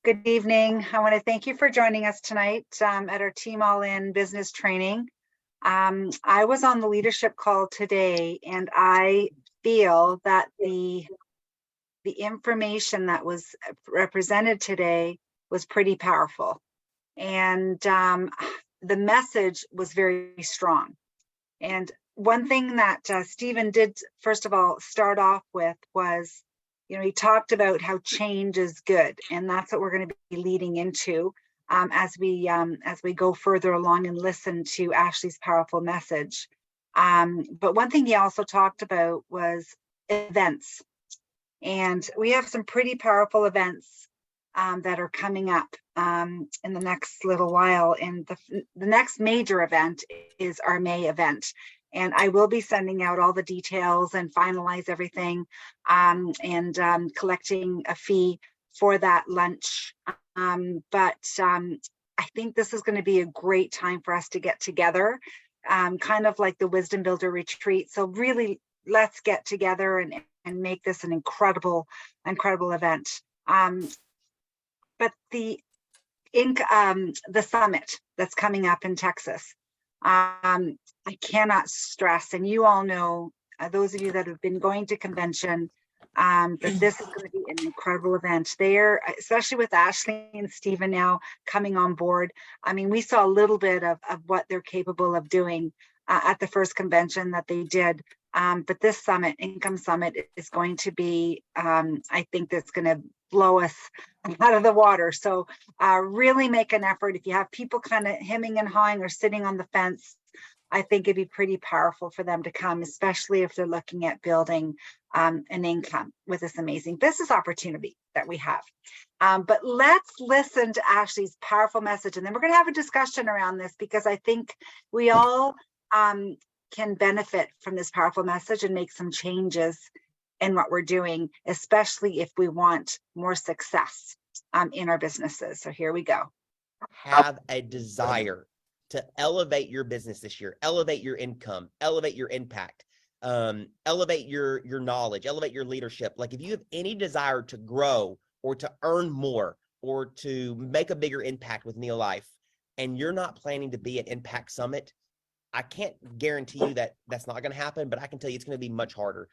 Good evening. I want to thank you for joining us tonight at our Team All In business training. I was on the leadership call today, and I feel that the information that was represented today was pretty powerful, and the message was very strong. And one thing that Stephen did, first of all, start off with was, he talked about how change is good, and that's what we're going to be leading into as we go further along and listen to Ashley's powerful message. But one thing he also talked about was events, and we have some pretty powerful events that are coming up in the next little while. And the next major event is our May event. And I will be sending out all the details and finalize everything and collecting a fee for that lunch. But I think this is going to be a great time for us to get together, kind of like the Wisdom Builder Retreat. So really, let's get together and make this an incredible event. But the summit that's coming up in Texas, I cannot stress, and you all know, those of you that have been going to convention, that this is going to be an incredible event there, especially with Ashley and Stephen now coming on board. I mean, we saw a little bit of what they're capable of doing at the first convention that they did. But this summit, Income Summit, is going to be, I think that's going to blow us out of the water. So really make an effort. If you have people kind of hemming and hawing or sitting on the fence, I think it'd be pretty powerful for them to come, especially if they're looking at building an income with this amazing business opportunity that we have. But let's listen to Ashley's powerful message, and then we're going to have a discussion around this, because I think we all can benefit from this powerful message and make some changes in what we're doing, especially if we want more success in our businesses. So here we go. Have a desire to elevate your business this year, elevate your income, elevate your impact, elevate your knowledge, elevate your leadership. Like, if you have any desire to grow or to earn more or to make a bigger impact with Neolife, and you're not planning to be at Impact Summit, I can't guarantee you that that's not going to happen, but I can tell you it's going to be much harder.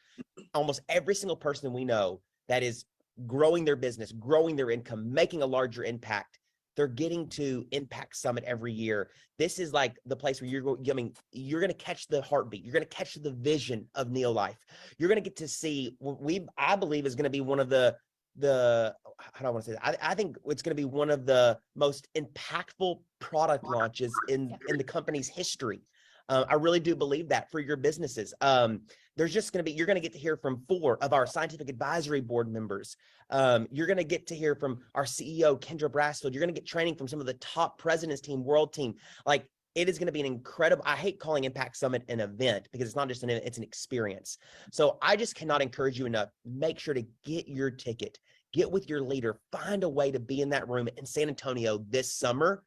Almost every single person we know that is growing their business, growing their income, making a larger impact, they're getting to Impact Summit every year. This is like the place where you're going to catch the heartbeat. You're going to catch the vision of Neolife. You're going to get to see what I believe is going to be one of the how do I want to say that? I think it's going to be one of the most impactful product launches in the company's history. I really do believe that for your businesses. There's just going to be, you're going to get to hear from 4 of our scientific advisory board members. You're going to get to hear from our CEO, Kendra Brassfield. You're going to get training from some of the top presidents team, world team. Like, it is going to be an incredible, I hate calling Impact Summit an event, because it's not just it's an experience. So I just cannot encourage you enough. Make sure to get your ticket, get with your leader, find a way to be in that room in San Antonio this summer.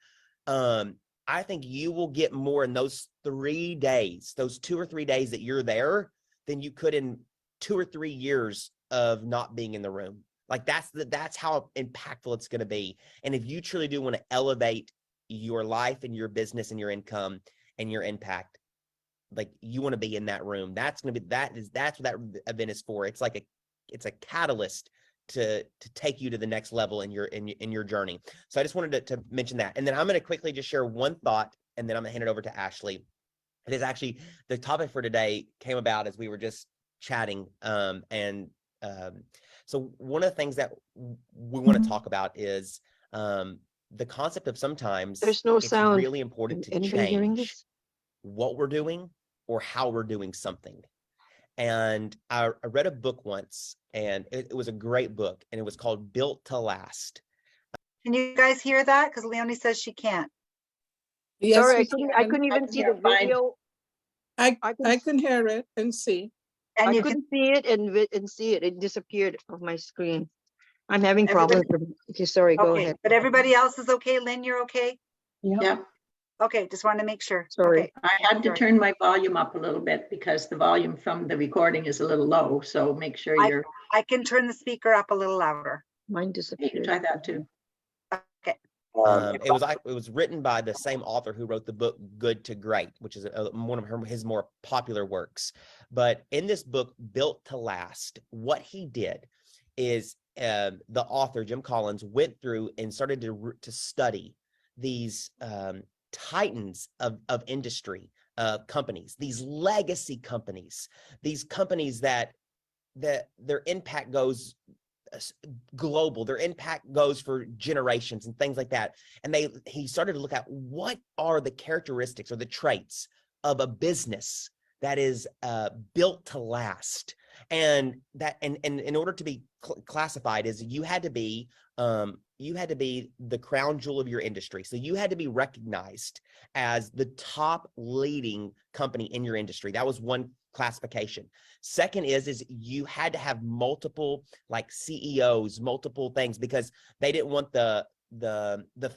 I think you will get more in those 3 days, those 2 or 3 days that you're there, than you could in 2 or 3 years of not being in the room. Like, that's how impactful it's going to be. And if you truly do want to elevate your life and your business and your income and your impact, like, you want to be in that room. That's what that event is for. It's like it's a catalyst to take you to the next level in your journey. So I just wanted to mention that. And then I'm going to quickly just share one thought, and then I'm going to hand it over to Ashley. It is actually, the topic for today came about as we were just chatting. So one of the things that we want to talk about is the concept of sometimes There's no sound. It's really important to change what we're doing or how we're doing something. And I read a book once, and it was a great book, and it was called Built to Last. Can you guys hear that? Because Leonie says she can't. Yes, sorry, I couldn't even see the video. I can hear it and see. And I couldn't see it and see it. It disappeared off my screen. I'm having problems. Okay, sorry, go ahead. But everybody else is okay? Lynn, you're okay? Yeah. Okay, just wanted to make sure. Sorry. Okay. I had to turn my volume up a little bit because the volume from the recording is a little low. So make sure I can turn the speaker up a little louder. Mine you can disappeared. try that too. It was written by the same author who wrote the book Good to Great, which is one of his more popular works. But in this book, Built to Last, what he did is the author, Jim Collins, went through and started to study these titans of industry companies, these legacy companies, these companies that their impact goes global, their impact goes for generations and things like that. And he started to look at what are the characteristics or the traits of a business that is built to last. And in order to be classified, is you had to be the crown jewel of your industry. So you had to be recognized as the top leading company in your industry. That was one classification. Second is you had to have multiple like CEOs, multiple things, because they didn't want the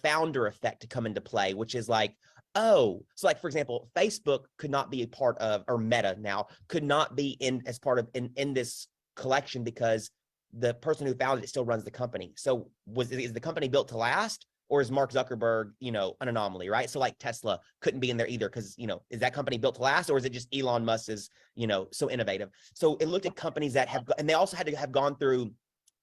founder effect to come into play, which is like, oh, so like, for example, Facebook could not be a part of, or Meta now could not be as part of in this collection because the person who founded it still runs the company. So is the company built to last, or is Mark Zuckerberg, an anomaly, right? So like Tesla couldn't be in there either because, is that company built to last, or is it just Elon Musk is, so innovative? So it looked at companies that have, and they also had to have gone through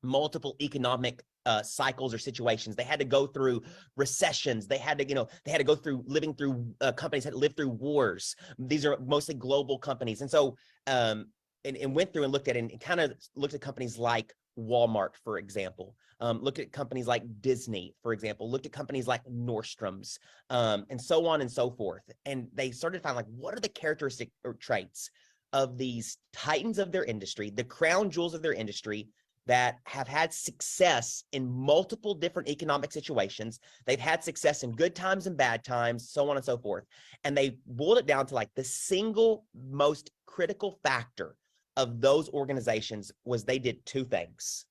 multiple economic cycles or situations. They had to go through recessions. They had to, they had to go through living through companies had to live through wars. These are mostly global companies. And so, and went through and looked at it and kind of looked at companies like Walmart, for example, looked at companies like Disney, for example, looked at companies like Nordstrom's, and so on and so forth. And they started to find like, what are the characteristic or traits of these titans of their industry, the crown jewels of their industry, that have had success in multiple different economic situations. They've had success in good times and bad times, so on and so forth. And they boiled it down to like the single most critical factor of those organizations was they did two things.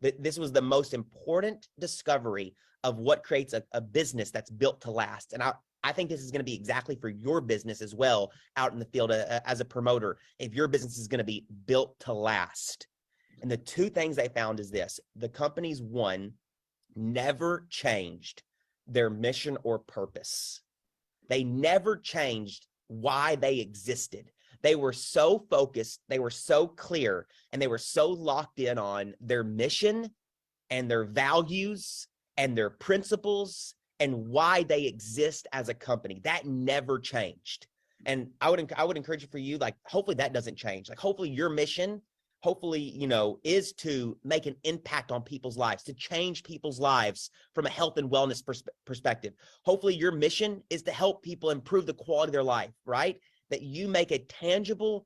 This was the most important discovery of what creates a business that's built to last. And I think this is going to be exactly for your business as well out in the field as a promoter, if your business is going to be built to last. And the two things they found is this: the companies, one, never changed their mission or purpose. They never changed why they existed. They were so focused, they were so clear, and they were so locked in on their mission and their values and their principles and why they exist as a company. That never changed. And I would encourage you, for you, like, hopefully that doesn't change. Like, hopefully your mission, is to make an impact on people's lives, to change people's lives from a health and wellness perspective. Hopefully your mission is to help people improve the quality of their life, right? That you make a tangible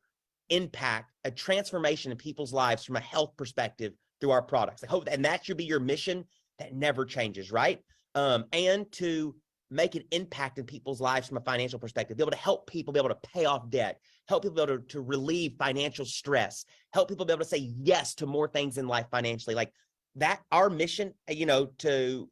impact, a transformation in people's lives from a health perspective through our products. I hope, and that should be your mission. That never changes, right? And to make an impact in people's lives from a financial perspective, be able to help people be able to pay off debt, help people be able to relieve financial stress, help people be able to say yes to more things in life financially. Like that, our mission, to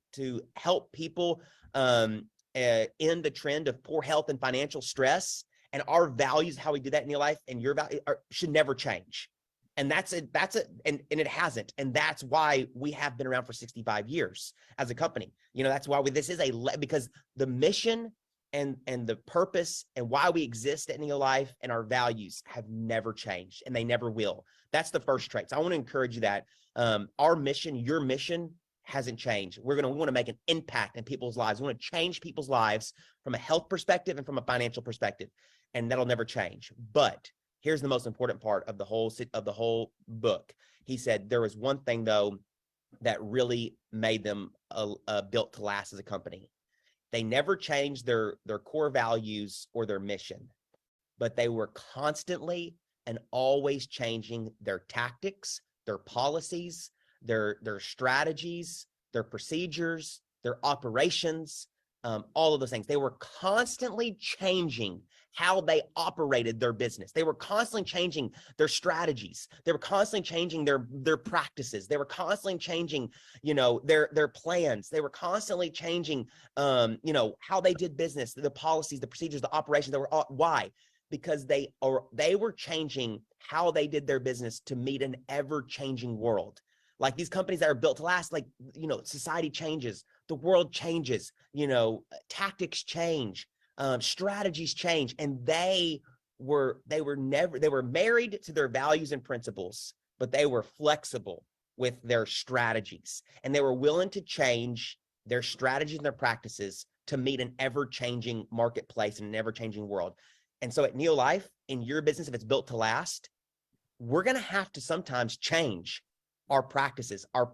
help people end the trend of poor health and financial stress, and our values, how we do that in your life and your value should never change. And and it hasn't. And that's why we have been around for 65 years as a company. That's why because the mission and the purpose and why we exist in your life and our values have never changed, and they never will. That's the first trait. So I want to encourage you that our mission, your mission, hasn't changed. We want to make an impact in people's lives. We want to change people's lives from a health perspective and from a financial perspective, and that'll never change. But here's the most important part of the whole book. He said there was one thing though that really made them built to last as a company. They never changed their core values or their mission, but they were constantly and always changing their tactics, their policies, their strategies, their procedures, their operations, all of those things. They were constantly changing how they operated their business. They were constantly changing their strategies. They were constantly changing their practices. They were constantly changing, their plans. They were constantly changing, how they did business, the policies, the procedures, the operations. Why? Because they were changing how they did their business to meet an ever-changing world. Like these companies that are built to last, society changes, the world changes, tactics change, strategies change, and they were married to their values and principles, but they were flexible with their strategies, and they were willing to change their strategies and their practices to meet an ever-changing marketplace and an ever-changing world. And so at Neolife, in your business, if it's built to last, we're going to have to sometimes change our practices, our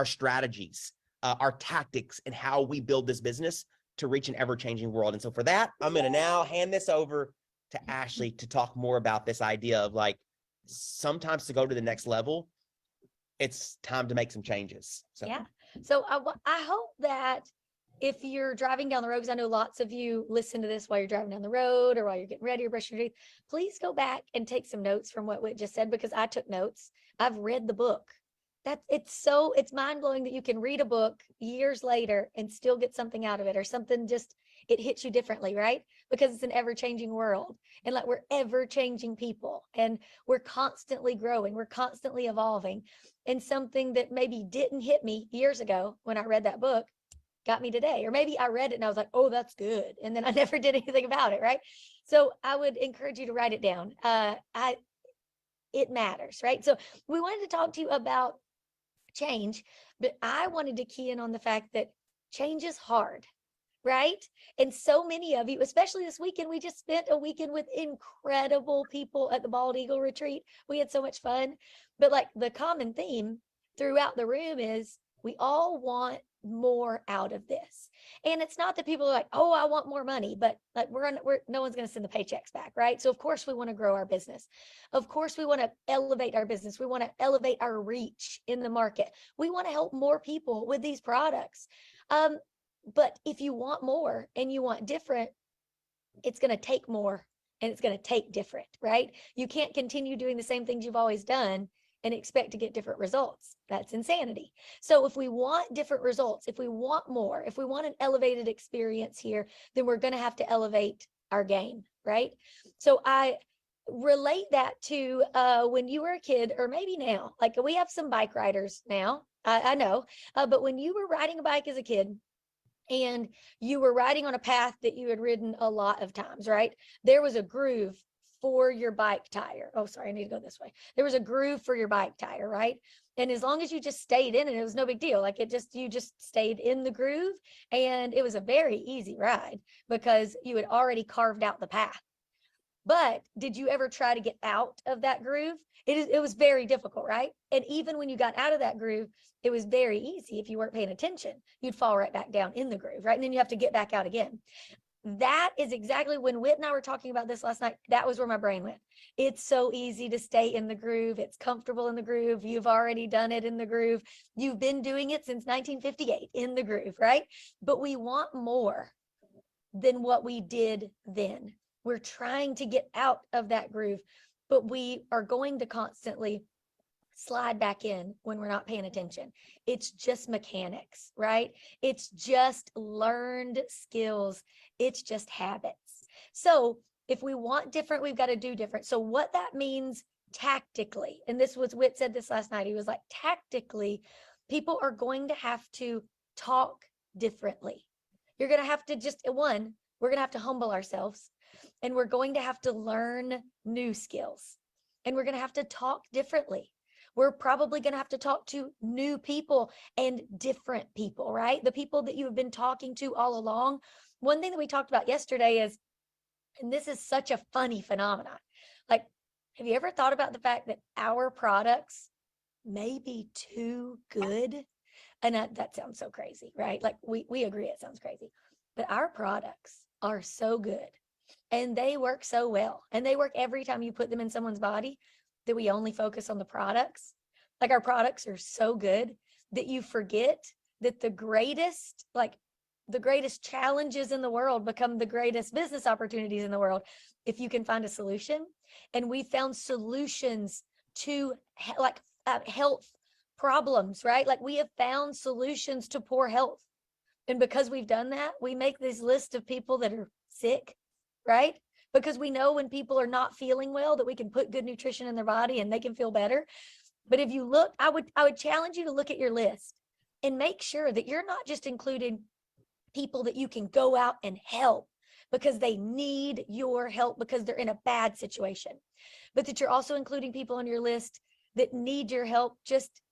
strategies, our tactics, and how we build this business to reach an ever-changing world. And so for that, I'm going to now hand this over to Ashley to talk more about this idea of like, sometimes to go to the next level, it's time to make some changes. So. Yeah. So I hope that if you're driving down the road, because I know lots of you listen to this while you're driving down the road or while you're getting ready or brushing your teeth, please go back and take some notes from what Whit just said, because I took notes. I've read the book. It's mind blowing that you can read a book years later and still get something out of it, or something it hits you differently, right? Because it's an ever changing world, and like we're ever changing people, and we're constantly growing, we're constantly evolving. And something that maybe didn't hit me years ago when I read that book got me today. Or maybe I read it and I was like, oh, that's good, and then I never did anything about it, right? So I would encourage you to write it down. It matters, right? So we wanted to talk to you about change, but I wanted to key in on the fact that change is hard, right? And so many of you, especially this weekend, we just spent a weekend with incredible people at the Bald Eagle Retreat. We had so much fun. But like the common theme throughout the room is we all want more out of this. And it's not that people are like, oh, I want more money, but like no one's going to send the paychecks back, right? So of course we want to grow our business. Of course we want to elevate our business. We want to elevate our reach in the market. We want to help more people with these products. But if you want more and you want different, it's going to take more and it's going to take different, right? You can't continue doing the same things you've always done and expect to get different results. That's insanity. So if we want different results, if we want more, if we want an elevated experience here, then we're going to have to elevate our game, right? So I relate that to when you were a kid, or maybe now, like we have some bike riders now, I know, but when you were riding a bike as a kid, and you were riding on a path that you had ridden a lot of times, right? There was a groove for your bike tire. Oh, sorry, I need to go this way. There was a groove for your bike tire, right? And as long as you just stayed in it, it was no big deal. Like you just stayed in the groove, and it was a very easy ride because you had already carved out the path. But did you ever try to get out of that groove? It was very difficult, right? And even when you got out of that groove, it was very easy. If you weren't paying attention, you'd fall right back down in the groove, right? And then you have to get back out again. That is exactly when Whit and I were talking about this last night. That was where my brain went. It's so easy to stay in the groove. It's comfortable in the groove. You've already done it in the groove. You've been doing it since 1958 in the groove, right? But we want more than what we did then. We're trying to get out of that groove, but we are going to constantly slide back in when we're not paying attention. It's just mechanics, right? It's just learned skills. It's just habits. So if we want different, we've got to do different. So what that means tactically, and this was Whit said this last night, he was like, tactically, people are going to have to talk differently. You're going to have to we're going to have to humble ourselves, and we're going to have to learn new skills, and we're going to have to talk differently. We're probably going to have to talk to new people and different people, right? The people that you have been talking to all along. One thing that we talked about yesterday is, and this is such a funny phenomenon, like, have you ever thought about the fact that our products may be too good? And that sounds so crazy, right? Like we agree it sounds crazy, but our products are so good and they work so well, and they work every time you put them in someone's body, that we only focus on the products. Like our products are so good that you forget that the greatest challenges in the world become the greatest business opportunities in the world if you can find a solution. And we found solutions to health problems, right? Like we have found solutions to poor health. And because we've done that, we make this list of people that are sick, right? Because we know when people are not feeling well that we can put good nutrition in their body and they can feel better. But if you look, I would challenge you to look at your list and make sure that you're not just including people that you can go out and help because they need your help because they're in a bad situation, but that you're also including people on your list that need your help just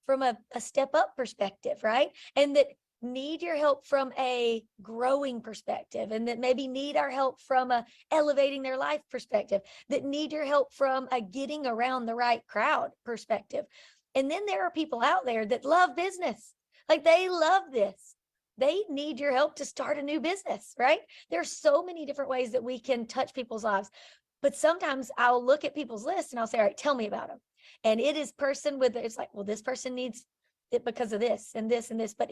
from a step up perspective, right? And that need your help from a growing perspective, and that maybe need our help from a elevating their life perspective, that need your help from a getting around the right crowd perspective. And then there are people out there that love business. Like they love this. They need your help to start a new business, right? There's so many different ways that we can touch people's lives. But sometimes I'll look at people's lists and I'll say, all right, tell me about them. And it is person with, it's like, well, this person needs it because of this and this and this, but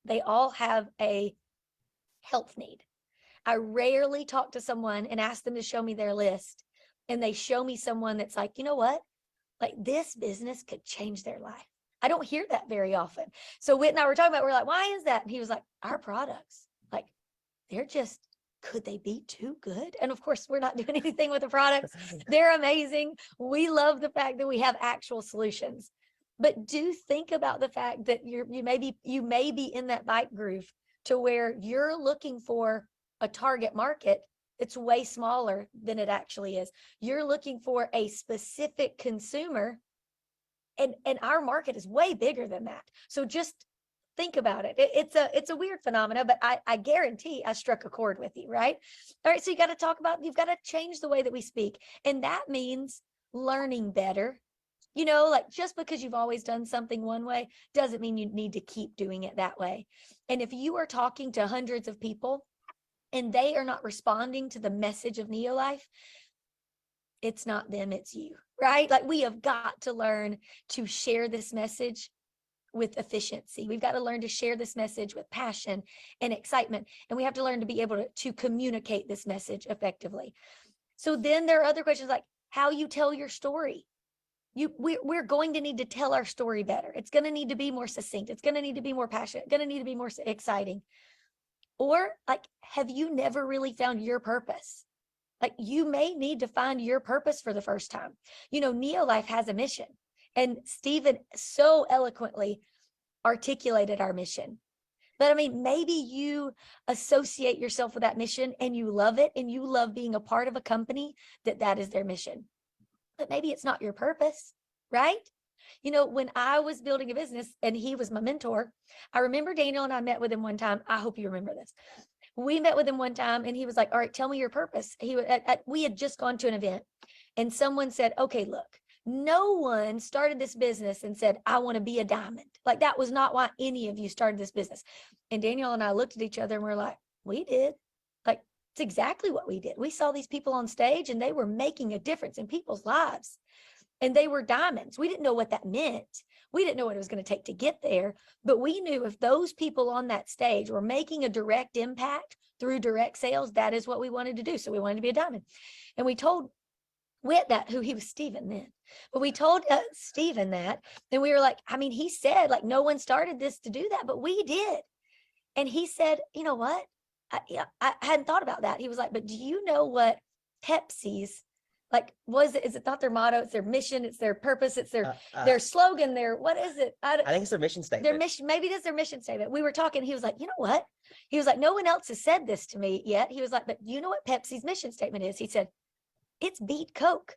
they all have a health need. I rarely talk to someone and ask them to show me their list, and they show me someone that's like, you know what? Like this business could change their life. I don't hear that very often. So Whit and I were talking about, we're like, why is that? And he was like, our products, like they're just, could they be too good? And of course, we're not doing anything with the products. They're amazing. We love the fact that we have actual solutions. But do think about the fact that you may be in that bike groove to where you're looking for a target market. It's way smaller than it actually is. You're looking for a specific consumer, and our market is way bigger than that. So just think about it. It's a weird phenomena, but I guarantee I struck a chord with you, right? All right, so you've got to change the way that we speak. And that means learning better. You know, like just because you've always done something one way doesn't mean you need to keep doing it that way. And if you are talking to hundreds of people and they are not responding to the message of Neolife, it's not them, it's you, right? Like we have got to learn to share this message with efficiency. We've got to learn to share this message with passion and excitement. And we have to learn to be able to communicate this message effectively. So then there are other questions like how you tell your story. We're going to need to tell our story better. It's going to need to be more succinct. It's going to need to be more passionate. It's going to need to be more exciting. Or like, have you never really found your purpose? Like you may need to find your purpose for the first time. You know, Neolife has a mission, and Stephen so eloquently articulated our mission. But I mean, maybe you associate yourself with that mission and you love it, and you love being a part of a company that is their mission. But maybe it's not your purpose, right? You know, when I was building a business and he was my mentor, I remember Daniel and I met with him one time. I hope you remember this. We met with him one time and he was like, all right, tell me your purpose. We had just gone to an event and someone said, okay, look, no one started this business and said, I want to be a diamond. Like that was not why any of you started this business. And Daniel and I looked at each other and we're like, we did. Like, it's exactly what we did. We saw these people on stage and they were making a difference in people's lives. And they were diamonds. We didn't know what that meant. We didn't know what it was going to take to get there. But we knew if those people on that stage were making a direct impact through direct sales, that is what we wanted to do. So we wanted to be a diamond. And we told Whit that, who he was Stephen then. But we told Stephen that. And we were like, I mean, he said like no one started this to do that, but we did. And he said, you know what? I hadn't thought about that. He was like, but do you know what Pepsi's like is it not their motto? It's their mission, it's their purpose, it's their slogan, what is it? I think it's their mission statement. Their mission, maybe it is their mission statement. We were talking, he was like, you know what? He was like, no one else has said this to me yet. He was like, but you know what Pepsi's mission statement is? He said, it's beat Coke.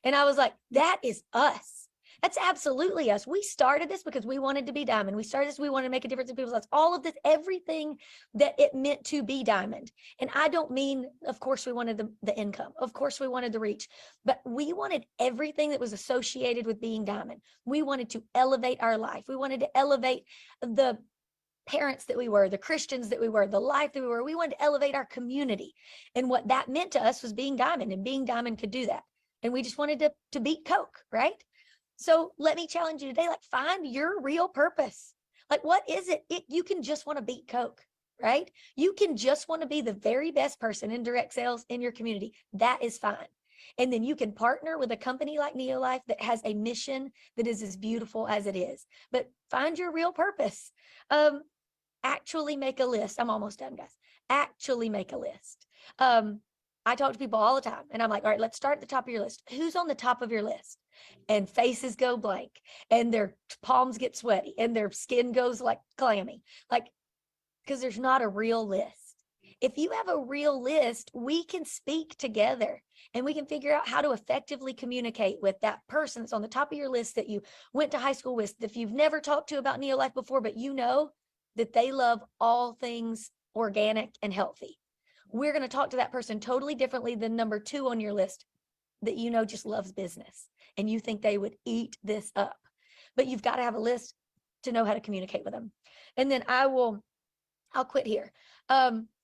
And I was like, that is us. That's absolutely us. We started this because we wanted to be diamond. We started this, we wanted to make a difference in people's lives. All of this, everything that it meant to be diamond. And I don't mean, of course, we wanted the income. Of course, we wanted the reach. But we wanted everything that was associated with being diamond. We wanted to elevate our life. We wanted to elevate the parents that we were, the Christians that we were, the life that we were. We wanted to elevate our community. And what that meant to us was being diamond, and being diamond could do that. And we just wanted to beat Coke, right? So let me challenge you today, like find your real purpose. Like, what is it? You can just want to beat Coke, right? You can just want to be the very best person in direct sales in your community. That is fine. And then you can partner with a company like Neolife that has a mission that is as beautiful as it is. But find your real purpose. Actually make a list. I'm almost done, guys. Actually make a list. I talk to people all the time and I'm like, all right, let's start at the top of your list. Who's on the top of your list? and faces go blank and their palms get sweaty and their skin goes like clammy, like, because there's not a real list. If you have a real list, we can speak together and we can figure out how to effectively communicate with that person that's on the top of your list that you went to high school with, if you've never talked to about Neolife before, but you know that they love all things organic and healthy. We're going to talk to that person totally differently than number 2 on your list that you know just loves business and you think they would eat this up. But you've got to have a list to know how to communicate with them. And then I'll quit here.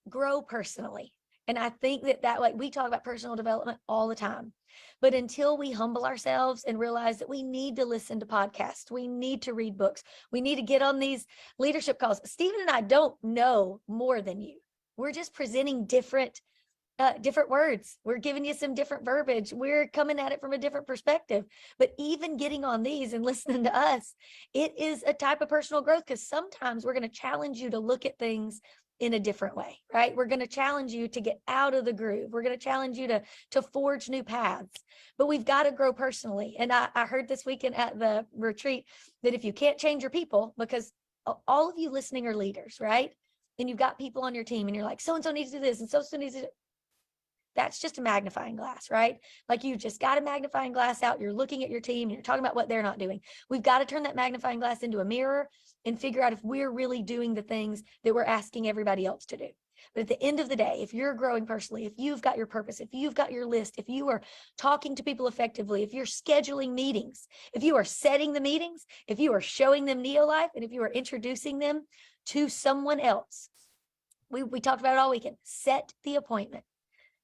Grow personally. And I think that like we talk about personal development all the time, but until we humble ourselves and realize that we need to listen to podcasts, we need to read books, we need to get on these leadership calls. Stephen and I don't know more than you. We're just presenting different words. We're giving you some different verbiage. We're coming at it from a different perspective. But even getting on these and listening to us, it is a type of personal growth, because sometimes we're going to challenge you to look at things in a different way, right? We're going to challenge you to get out of the groove. We're going to challenge you to forge new paths, but we've got to grow personally. And I heard this weekend at the retreat that if you can't change your people, because all of you listening are leaders, right? And you've got people on your team and you're like, so-and-so needs to do this and so-and-so needs to do. That's just a magnifying glass, right? Like you just got a magnifying glass out. You're looking at your team and you're talking about what they're not doing. We've got to turn that magnifying glass into a mirror and figure out if we're really doing the things that we're asking everybody else to do. But at the end of the day, if you're growing personally, if you've got your purpose, if you've got your list, if you are talking to people effectively, if you're scheduling meetings, if you are setting the meetings, if you are showing them Neolife, and if you are introducing them to someone else, we talked about it all weekend. Set the appointment.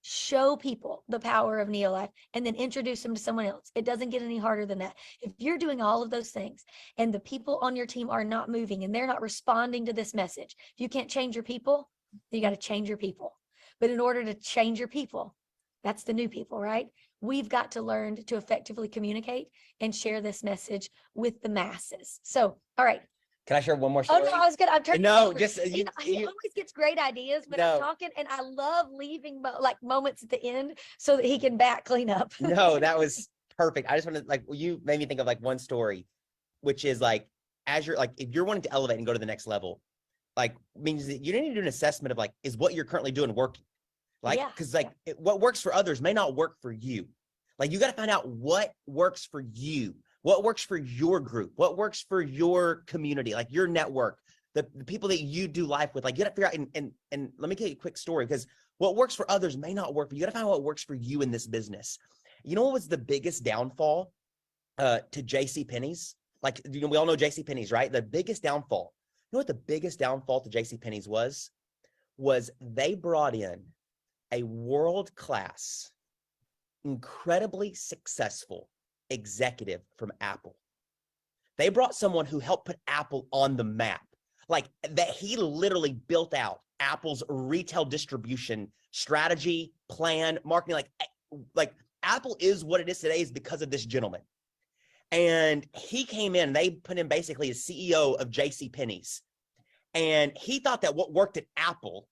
Show people the power of Neolife and then introduce them to someone else. It doesn't get any harder than that. If you're doing all of those things and the people on your team are not moving and they're not responding to this message, if you can't change your people, then you got to change your people. But in order to change your people, that's the new people, right? We've got to learn to effectively communicate and share this message with the masses. So, all right. Can I share one more Oh story? no, I was good. I'm turning. No, just He always gets great ideas, but No. I'm talking, and I love leaving like moments at the end so that he can back clean up. No, that was perfect. I just wanted, like, you made me think of like one story, which is like, as you're like, if you're wanting to elevate and go to the next level, like means that you need to do an assessment of like, is what you're currently doing working? Like, Yeah. because like what works for others may not work for you. Like you got to find out what works for you, what works for your group, what works for your community, like your network, the people that you do life with. Like you got to figure out, and let me tell you a quick story, because what works for others may not work, but you got to find out what works for you in this business. You know what was the biggest downfall to JCPenney's? Like, you know, we all know JCPenney's, right? The biggest downfall. You know what the biggest downfall to JCPenney's was they brought in a world-class, incredibly successful executive from Apple. They brought someone who helped put Apple on the map. Like that, he literally built out Apple's retail distribution strategy, plan, marketing. Like Apple is what it is today is because of this gentleman. And he came in, they put him basically as CEO of JCPenney's. And he thought that what worked at Apple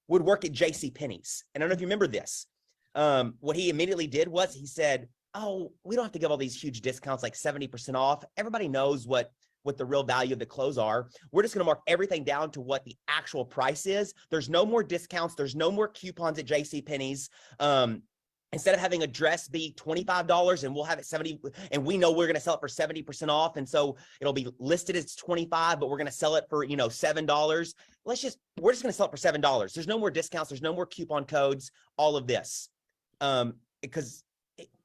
would work at JCPenney's. And I don't know if you remember this. What he immediately did was he said, oh, we don't have to give all these huge discounts, like 70% off. Everybody knows what the real value of the clothes are. We're just going to mark everything down to what the actual price is. There's no more discounts. There's no more coupons at JCPenney's. Instead of having a dress be $25 and we'll have it 70, and we know we're going to sell it for 70% off. And so it'll be listed as 25, but we're going to sell it for, $7. We're just going to sell it for $7. There's no more discounts. There's no more coupon codes, all of this. Because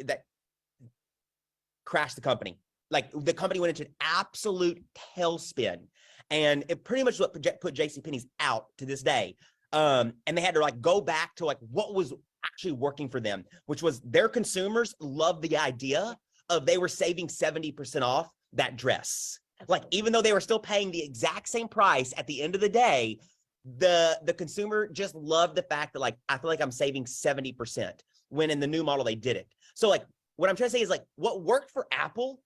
that crashed the company. Like the company went into an absolute tailspin, and it pretty much what put JCPenney's out to this day. And they had to like go back to like what was actually working for them, which was their consumers loved the idea of they were saving 70% off that dress. Like, even though they were still paying the exact same price at the end of the day, the consumer just loved the fact that like, I feel like I'm saving 70% when in the new model they did it. So like, what I'm trying to say is like, what worked for Apple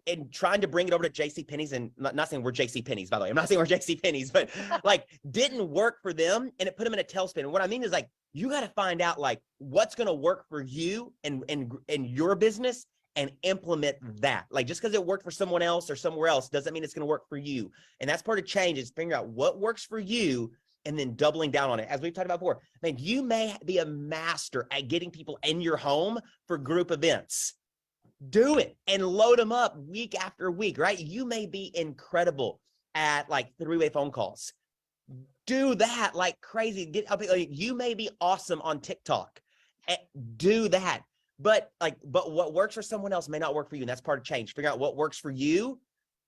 and trying to bring it over to JCPenney's, and not saying we're JCPenney's, by the way, I'm not saying we're JCPenney's, but like didn't work for them, and it put them in a tailspin. And what I mean is like, you got to find out like what's going to work for you and your business and implement that. Like just because it worked for someone else or somewhere else doesn't mean it's going to work for you. And that's part of change, is figuring out what works for you and then doubling down on it. As we've talked about before, man, you may be a master at getting people in your home for group events. Do it and load them up week after week, right? You may be incredible at like three-way phone calls. Do that like crazy. Get up. You may be awesome on TikTok. Do that. But what works for someone else may not work for you. And that's part of change. Figure out what works for you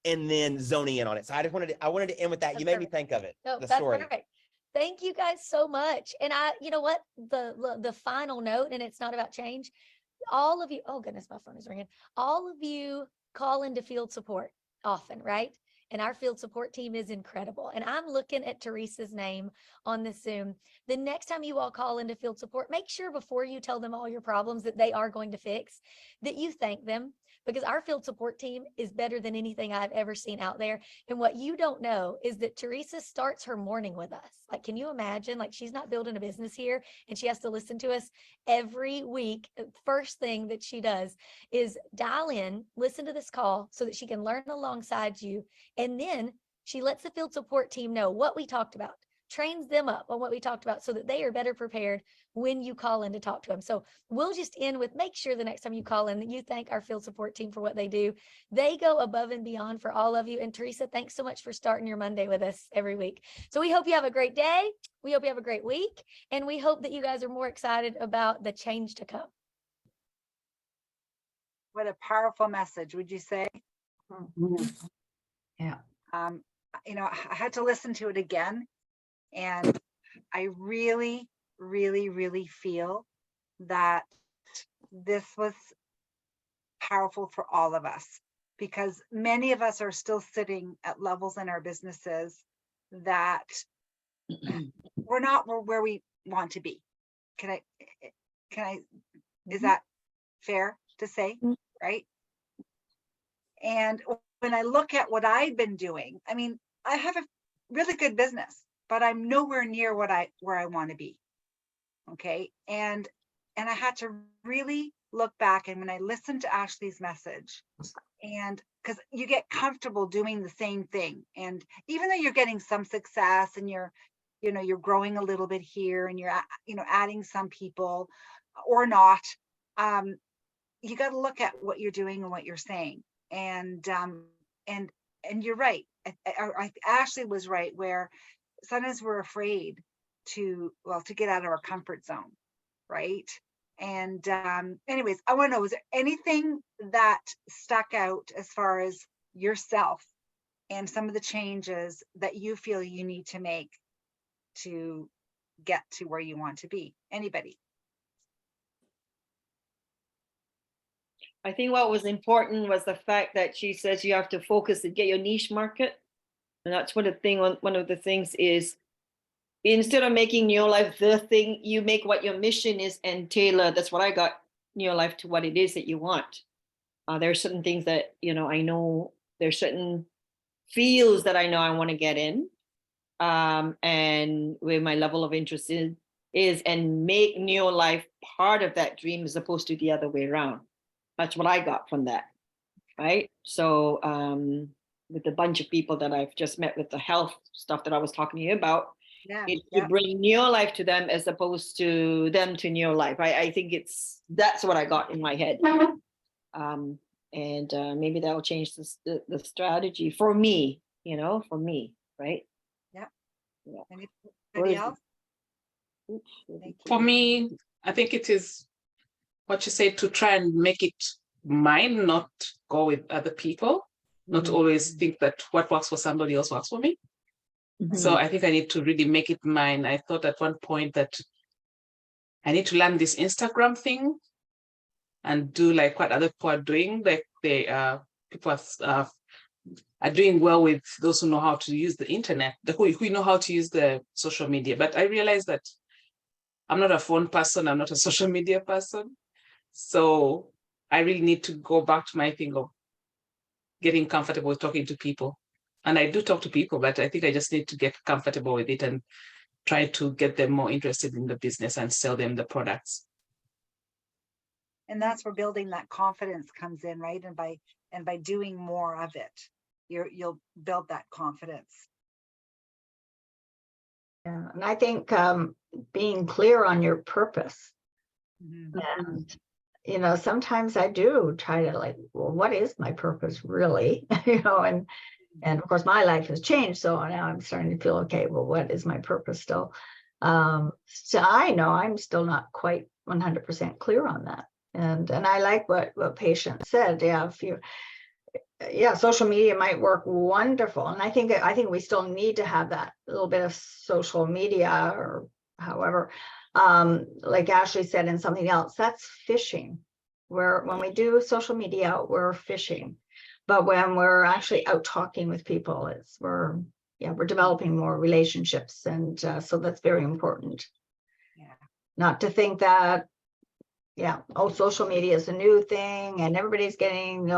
and then zoning in on it. So I wanted to end with that. That's you made me perfect. think of it. No, The that's story. perfect. Thank you guys so much. And you know what, the final note, and it's not about change. All of you, oh goodness, my phone is ringing. All of you call into field support often, right? And our field support team is incredible. And I'm looking at Teresa's name on the Zoom. The next time you all call into field support, make sure before you tell them all your problems that they are going to fix, that you thank them, because our field support team is better than anything I've ever seen out there. And what you don't know is that Teresa starts her morning with us. Like, can you imagine? Like, she's not building a business here and she has to listen to us every week. First thing that she does is dial in, listen to this call so that she can learn alongside you. And then she lets the field support team know what we talked about, trains them up on what we talked about so that they are better prepared when you call in to talk to them. So we'll just end with, make sure the next time you call in that you thank our field support team for what they do. They go above and beyond for all of you. And Teresa, thanks so much for starting your Monday with us every week. So we hope you have a great day. We hope you have a great week. And we hope that you guys are more excited about the change to come. What a powerful message, would you say? Yeah. You know, I had to listen to it again, and I really, really, really feel that this was powerful for all of us, because many of us are still sitting at levels in our businesses that we're not where we want to be. Can I, is that fair to say, right? And when I look at what I've been doing, I mean, I have a really good business, but I'm nowhere near where I want to be. Okay. And I had to really look back, and when I listened to Ashley's message, and because you get comfortable doing the same thing, and even though you're getting some success and you're growing a little bit here and you're adding some people or not, you got to look at what you're doing and what you're saying. And you're right. Ashley was right, where sometimes we're afraid to get out of our comfort zone, right? And anyways, I want to know, was there anything that stuck out as far as yourself and some of the changes that you feel you need to make to get to where you want to be? Anybody? I think what was important was the fact that she says you have to focus and get your niche market. And that's one of the things is, instead of making Neolife the thing, you make what your mission is and tailor. That's what I got Neolife to what it is that you want. There are certain things that, I know there's certain fields that I know I want to get in, and where my level of interest is, and make Neolife part of that dream as opposed to the other way around. That's what I got from that, right? So with a bunch of people that I've just met with the health stuff that I was talking to you about, to bring Neolife to them as opposed to them to Neolife. I think that's what I got in my head. And maybe that will change the strategy for me, right? Yeah. Yeah. Anybody else? For me, I think it is what you say, to try and make it mine, not go with other people, not always think that what works for somebody else works for me. So I think I need to really make it mine. I thought at one point that I need to learn this Instagram thing and do like what other people are doing. Like people are doing well with those who know how to use the internet, who know how to use the social media. But I realized that I'm not a phone person. I'm not a social media person. So I really need to go back to my thing of getting comfortable with talking to people. And I do talk to people, but I think I just need to get comfortable with it and try to get them more interested in the business and sell them the products. And that's where building that confidence comes in, right? And by doing more of it, you'll build that confidence. Yeah, and I think being clear on your purpose. Mhm. And, you know, sometimes I do try to like, well, what is my purpose really? You know, and of course my life has changed. So now I'm starting to feel, okay, well, what is my purpose still? So I know I'm still not quite 100% clear on that. And I like what Patient said. Yeah, social media might work wonderful. And I think we still need to have that little bit of social media, or however, like Ashley said, in something else, that's fishing. When we do social media, we're fishing. But when we're actually out talking with people, we're developing more relationships. And so that's very important. Yeah. Not to think that, social media is a new thing and everybody's getting,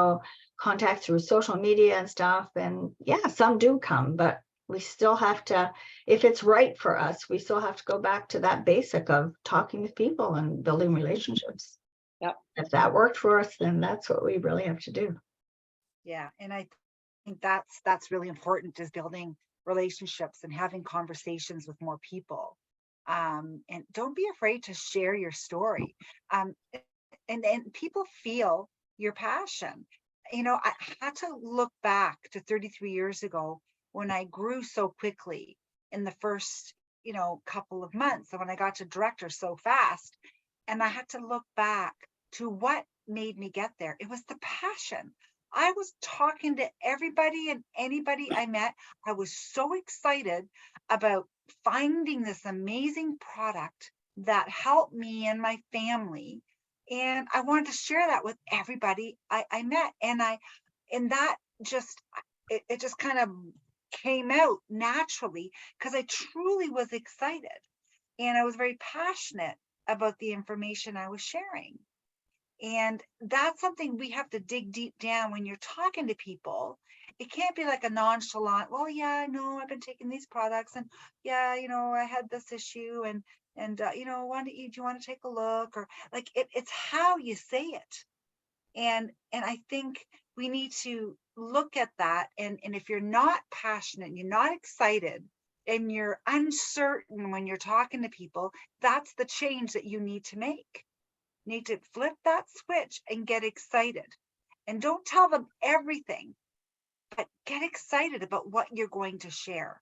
contact through social media and stuff. And some do come, but we still have to, if it's right for us, we still have to go back to that basic of talking with people and building relationships. Yep. If that worked for us, then that's what we really have to do. Yeah, and I think that's really important, is building relationships and having conversations with more people. And don't be afraid to share your story. And people feel your passion. You know, I had to look back to 33 years ago when I grew so quickly in the first, couple of months. And when I got to director so fast, and I had to look back to what made me get there. It was the passion. I was talking to everybody and anybody I met. I was so excited about finding this amazing product that helped me and my family. And I wanted to share that with everybody I met. And that just, it just kind of came out naturally because I truly was excited. And I was very passionate about the information I was sharing. And that's something we have to dig deep down when you're talking to people. It can't be like a nonchalant, well, yeah, I know I've been taking these products, and yeah, I had this issue, and do you want to take a look? Or like it's how you say it. And I think we need to look at that. And if you're not passionate, you're not excited, and you're uncertain when you're talking to people, that's the change that you need to make. You need to flip that switch and get excited. And don't tell them everything, but get excited about what you're going to share,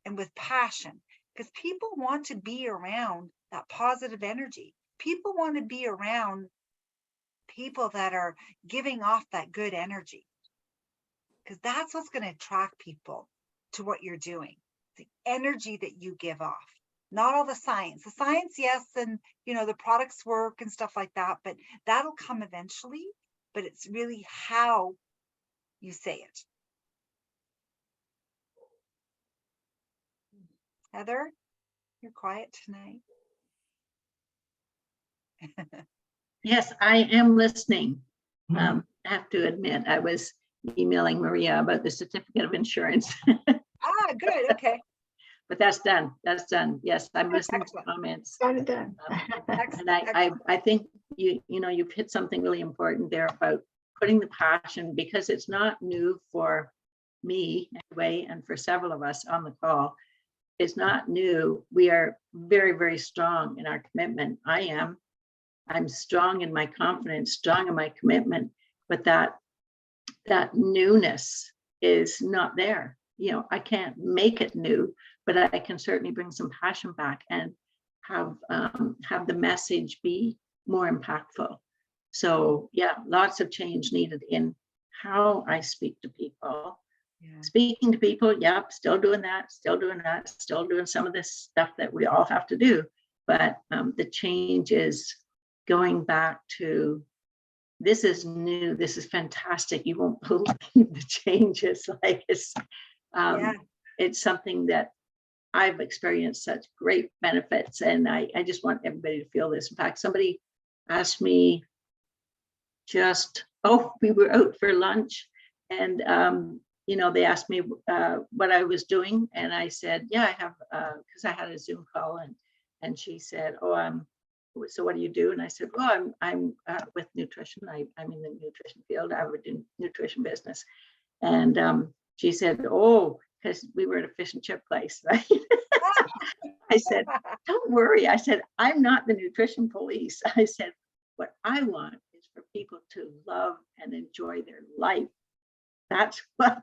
and with passion, because people want to be around that positive energy. People want to be around people that are giving off that good energy, because that's what's going to attract people to what you're doing. The energy that you give off, not all the science. The science, yes, and the products work and stuff like that, but that'll come eventually. But it's really how you say it. Heather, you're quiet tonight. Yes, I am listening. I have to admit, I was emailing Maria about the certificate of insurance. Good. Okay. But that's done. That's done. Yes, I'm listening Excellent. to comments. Got it done. And I think you've hit something really important there about putting the passion, because it's not new for me anyway, and for several of us on the call. It's not new. We are very, very strong in our commitment. I'm strong in my confidence, strong in my commitment, but that newness is not there. I can't make it new, but I can certainly bring some passion back and have the message be more impactful. So lots of change needed in how I speak to people. Yeah. Speaking to people, still doing that, still doing some of this stuff that we all have to do. But the change is going back to, this is new, this is fantastic. You won't believe the changes. Like it's something that I've experienced such great benefits, and I just want everybody to feel this. In fact, somebody asked me we were out for lunch, and they asked me what I was doing, and I said, I have, because I had a Zoom call, and she said, so what do you do? And I said, well, I'm with nutrition. I'm in the nutrition field. I have a nutrition business. And she said, oh, because we were at a fish and chip place, right? I said, don't worry. I said, I'm not the nutrition police. I said, what I want is for people to love and enjoy their life. That's what,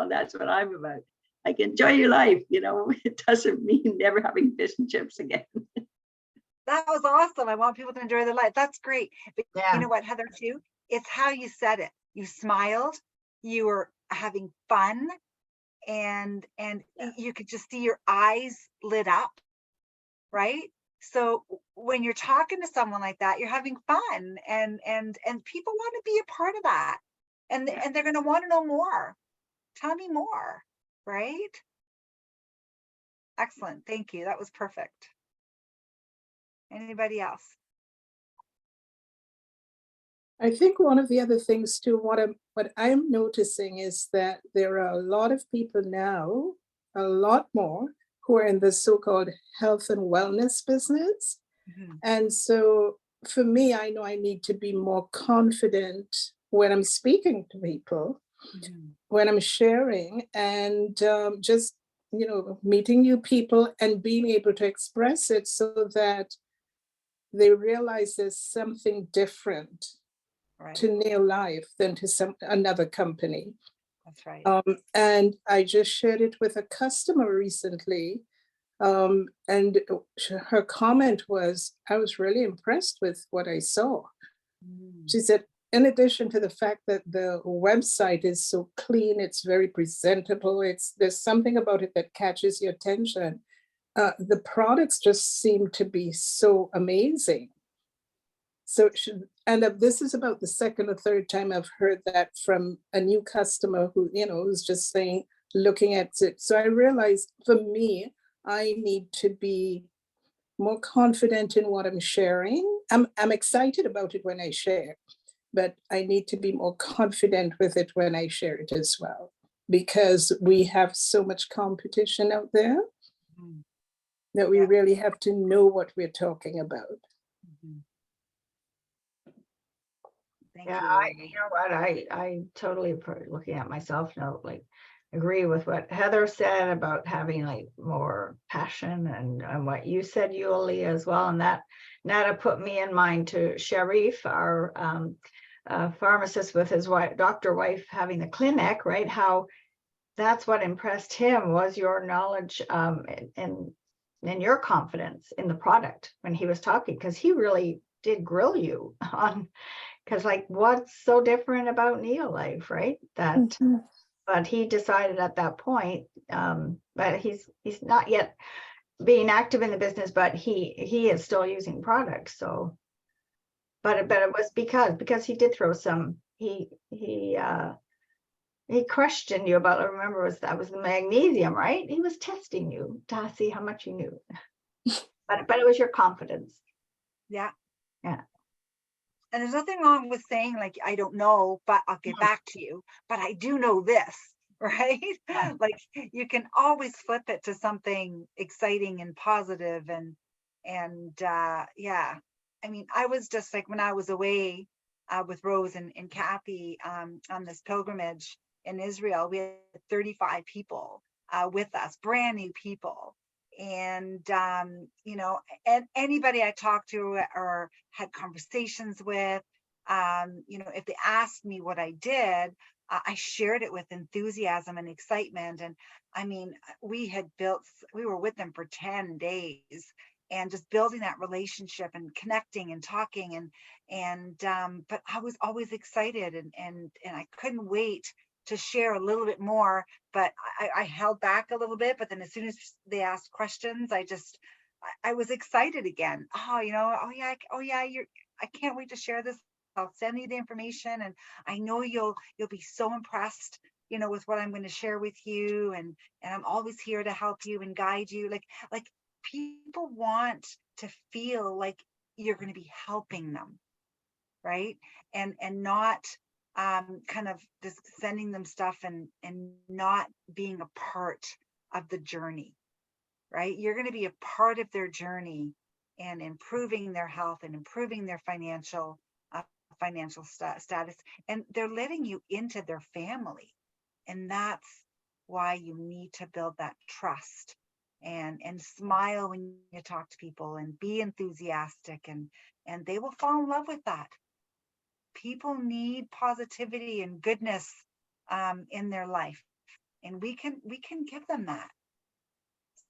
that's what I'm about. Like, enjoy your life, it doesn't mean never having fish and chips again. That was awesome. I want people to enjoy their life. That's great. But Yeah. you know what, Heather, too? It's how you said it. You smiled, you were having fun, and you could just see your eyes lit up, right? So when you're talking to someone like that, you're having fun, and people want to be a part of that. And they're going to want to know more. Tell me more, right? Excellent. Thank you. That was perfect. Anybody else? I think one of the other things too, what I'm noticing is that there are a lot of people now, a lot more, who are in the so-called health and wellness business. Mhm. And so for me, I know I need to be more confident when I'm speaking to people, Mhm. when I'm sharing, and just, meeting new people and being able to express it so that they realize there's something different Right. to Neil Life than to another company. That's right. And I just shared it with a customer recently. And her comment was, I was really impressed with what I saw. Mm. She said, in addition to the fact that the website is so clean, it's very presentable, there's something about it that catches your attention. The products just seem to be so amazing. So this is about the second or third time I've heard that from a new customer who, who's just saying, looking at it. So I realized for me, I need to be more confident in what I'm sharing. I'm excited about it when I share, but I need to be more confident with it when I share it as well, because we have so much competition out there Mhm. that we Yeah. really have to know what we're talking about. Mhm. Thank Yeah, you. you know what, I totally, looking at myself now, like, agree with what Heather said about having like more passion, and what you said, Yuli, as well. And that put me in mind to Sharif, our pharmacist, with his doctor wife having the clinic, right? How that's what impressed him was your knowledge, and your confidence in the product when he was talking, because he really did grill you on, because like, what's so different about Neil Life, right? That, Mhm. but he decided at that point, but he's not yet being active in the business, but he is still using products. So, but it was because he did throw some, he questioned you about, I remember that was the magnesium, right? He was testing you to see how much you knew. but it was your confidence. Yeah. Yeah. And there's nothing wrong with saying, like, I don't know, but I'll get back to you. But I do know this, right? Yeah. Like, you can always flip it to something exciting and positive, and yeah. I mean, I was just like, when I was away with Rose and Kathy on this pilgrimage in Israel, we had 35 people with us, brand new people. And and anybody I talked to or had conversations with, if they asked me what I did, I shared it with enthusiasm and excitement. And I mean, we were with them for 10 days, and just building that relationship and connecting and talking, but I was always excited, and I couldn't wait to share a little bit more, but I held back a little bit. But then as soon as they asked questions, I was excited again. Oh yeah, I can't wait to share this. I'll send you the information, and I know you'll be so impressed, with what I'm going to share with you, and I'm always here to help you and guide you. Like people want to feel like you're going to be helping them, right? And not kind of just sending them stuff and not being a part of the journey, right? You're going to be a part of their journey, and improving their health and improving their financial status, and they're letting you into their family. And that's why you need to build that trust and smile when you talk to people and be enthusiastic, and they will fall in love with that. People need positivity and goodness in their life, and we can give them that.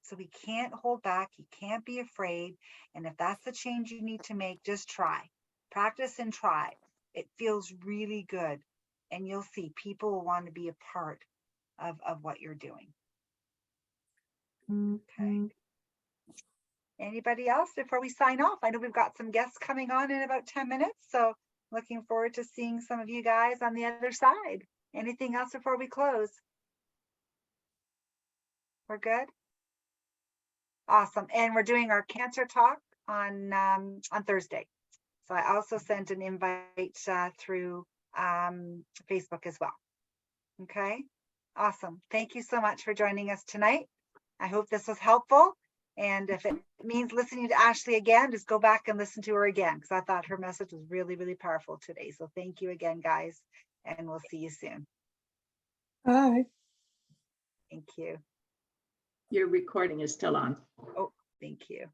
So we can't hold back. You can't be afraid. And if that's the change you need to make, just try. Practice and try. It feels really good. And you'll see people will want to be a part of what you're doing. Okay. Anybody else before we sign off? I know we've got some guests coming on in about 10 minutes. So looking forward to seeing some of you guys on the other side. Anything else before we close? We're good? Awesome. And we're doing our cancer talk on Thursday. So I also sent an invite through Facebook as well. Okay. Awesome. Thank you so much for joining us tonight. I hope this was helpful. And if it means listening to Ashley again, just go back and listen to her again, because I thought her message was really, really powerful today. So thank you again, guys. And we'll see you soon. Bye. Thank you. Your recording is still on. Oh, thank you.